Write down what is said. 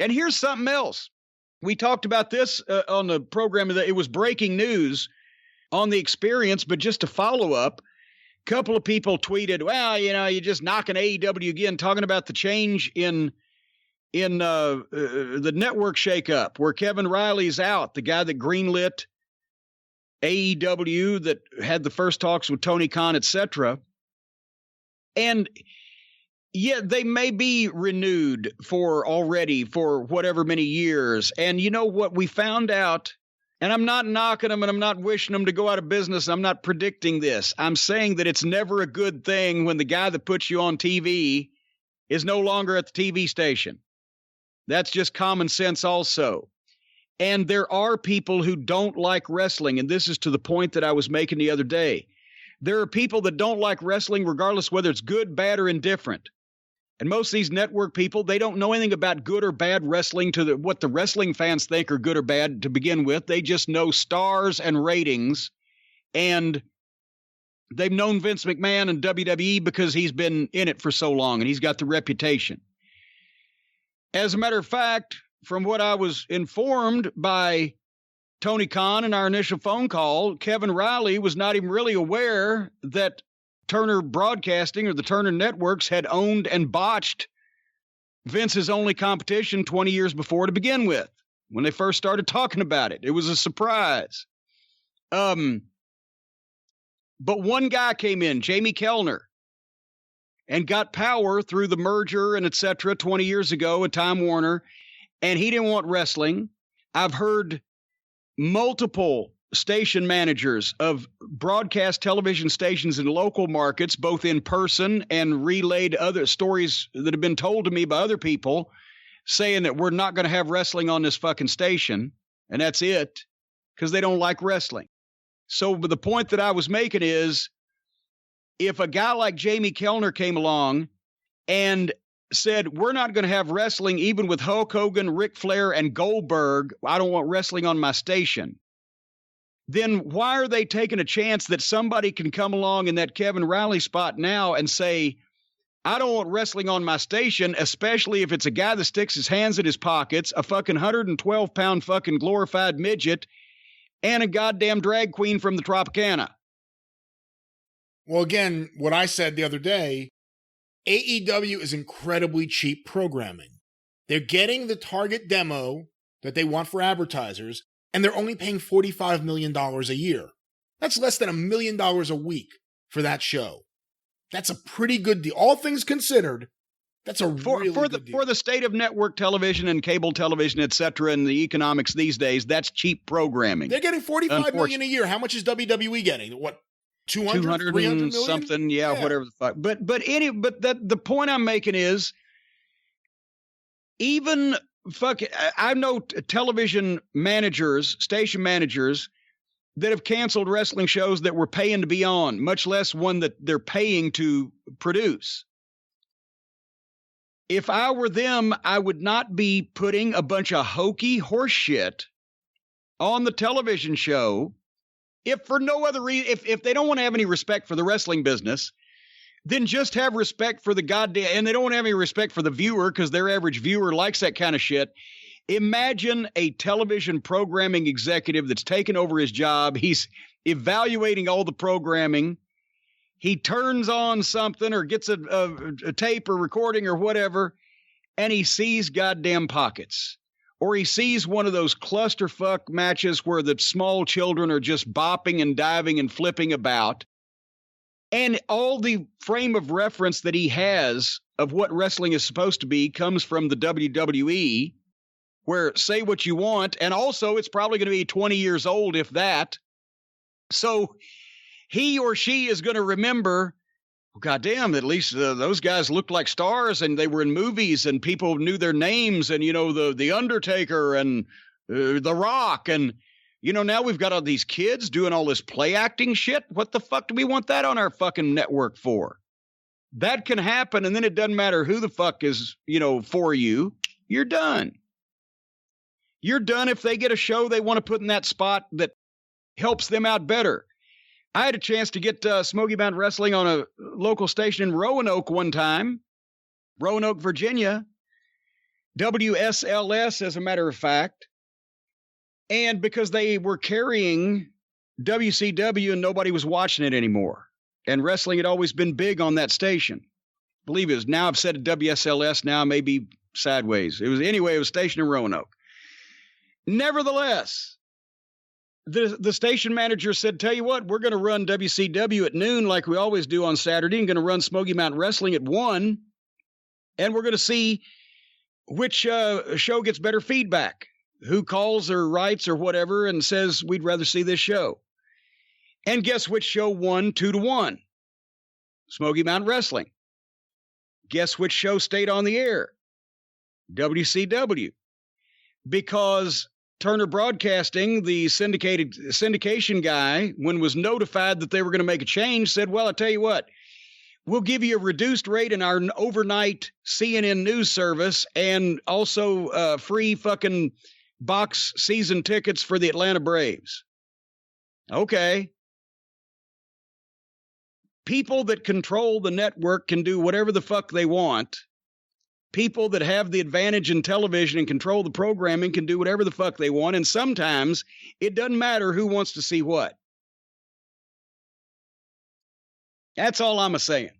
And here's something else. We talked about this on the program that it was breaking news on the Experience, but just to follow up, a couple of people tweeted, well, you're just knocking AEW again, talking about the change in the network shakeup where Kevin Riley's out, the guy that greenlit AEW, that had the first talks with Tony Khan, etc. And yeah, they may be renewed for whatever many years. And you know what we found out, and I'm not knocking them and I'm not wishing them to go out of business. I'm not predicting this. I'm saying that it's never a good thing when the guy that puts you on TV is no longer at the TV station. That's just common sense also. And there are people who don't like wrestling. And this is to the point that I was making the other day. There are people that don't like wrestling regardless whether it's good, bad, or indifferent. And most of these network people, they don't know anything about good or bad wrestling what the wrestling fans think are good or bad to begin with. They just know stars and ratings. And they've known Vince McMahon and WWE because he's been in it for so long and he's got the reputation. As a matter of fact, from what I was informed by Tony Khan in our initial phone call, Kevin Riley was not even really aware that Turner Broadcasting or the Turner Networks had owned and botched Vince's only competition 20 years before to begin with, when they first started talking about it. It was a surprise. But one guy came in, Jamie Kellner, and got power through the merger and et cetera 20 years ago at Time Warner, and he didn't want wrestling. I've heard multiple station managers of broadcast television stations in local markets, both in person and relayed other stories that have been told to me by other people, saying that we're not going to have wrestling on this fucking station, and that's it, because they don't like wrestling. So the point that I was making is, if a guy like Jamie Kellner came along and said, we're not going to have wrestling even with Hulk Hogan, Ric Flair, and Goldberg, I don't want wrestling on my station, then why are they taking a chance that somebody can come along in that Kevin Riley spot now and say, I don't want wrestling on my station, especially if it's a guy that sticks his hands in his pockets, a fucking 112-pound fucking glorified midget, and a goddamn drag queen from the Tropicana. Well, again, what I said the other day, AEW is incredibly cheap programming. They're getting the target demo that they want for advertisers, and they're only paying $45 million a year. That's less than $1 million a week for that show. That's a pretty good deal. All things considered, that's a really good deal. For the state of network television and cable television, et cetera, and the economics these days, that's cheap programming. They're getting $45 million a year. How much is WWE getting? What? 200 and something, yeah, whatever the fuck. But the point I'm making is, even I know television managers, station managers that have canceled wrestling shows that were paying to be on, much less one that they're paying to produce. If I were them, I would not be putting a bunch of hokey horse shit on the television show. If for no other reason, if they don't want to have any respect for the wrestling business, then just have respect for the goddamn, and they don't want to have any respect for the viewer because their average viewer likes that kind of shit. Imagine a television programming executive that's taken over his job. He's evaluating all the programming. He turns on something or gets a tape or recording or whatever, and he sees goddamn pockets. Or he sees one of those clusterfuck matches where the small children are just bopping and diving and flipping about. And all the frame of reference that he has of what wrestling is supposed to be comes from the WWE, where say what you want. And also it's probably going to be 20 years old, if that. So he or she is going to remember, well, goddamn, at least those guys looked like stars and they were in movies and people knew their names and, the Undertaker and The Rock. And, now we've got all these kids doing all this play acting shit. What the fuck do we want that on our fucking network for? That can happen. And then it doesn't matter who the fuck is, for you. You're done. You're done if they get a show they want to put in that spot that helps them out better. I had a chance to get Smoky Mountain Wrestling on a local station in Roanoke one time, Roanoke, Virginia. WSLS, as a matter of fact. And because they were carrying WCW and nobody was watching it anymore. And wrestling had always been big on that station. I believe it was, now I've said WSLS, now maybe sideways. It was stationed in Roanoke. Nevertheless, the station manager said, tell you what, we're going to run WCW at noon like we always do on Saturday, and going to run Smoky Mountain Wrestling at 1. And we're going to see which show gets better feedback, who calls or writes or whatever and says, we'd rather see this show. And guess which show won 2-1? Smoky Mountain Wrestling. Guess which show stayed on the air? WCW. Because Turner Broadcasting, the syndication guy, when was notified that they were going to make a change, said, well, I tell you what, we'll give you a reduced rate in our overnight CNN news service and also free fucking box season tickets for the Atlanta Braves. Okay. People that control the network can do whatever the fuck they want. People that have the advantage in television and control the programming can do whatever the fuck they want. And sometimes it doesn't matter who wants to see what. That's all I'm saying.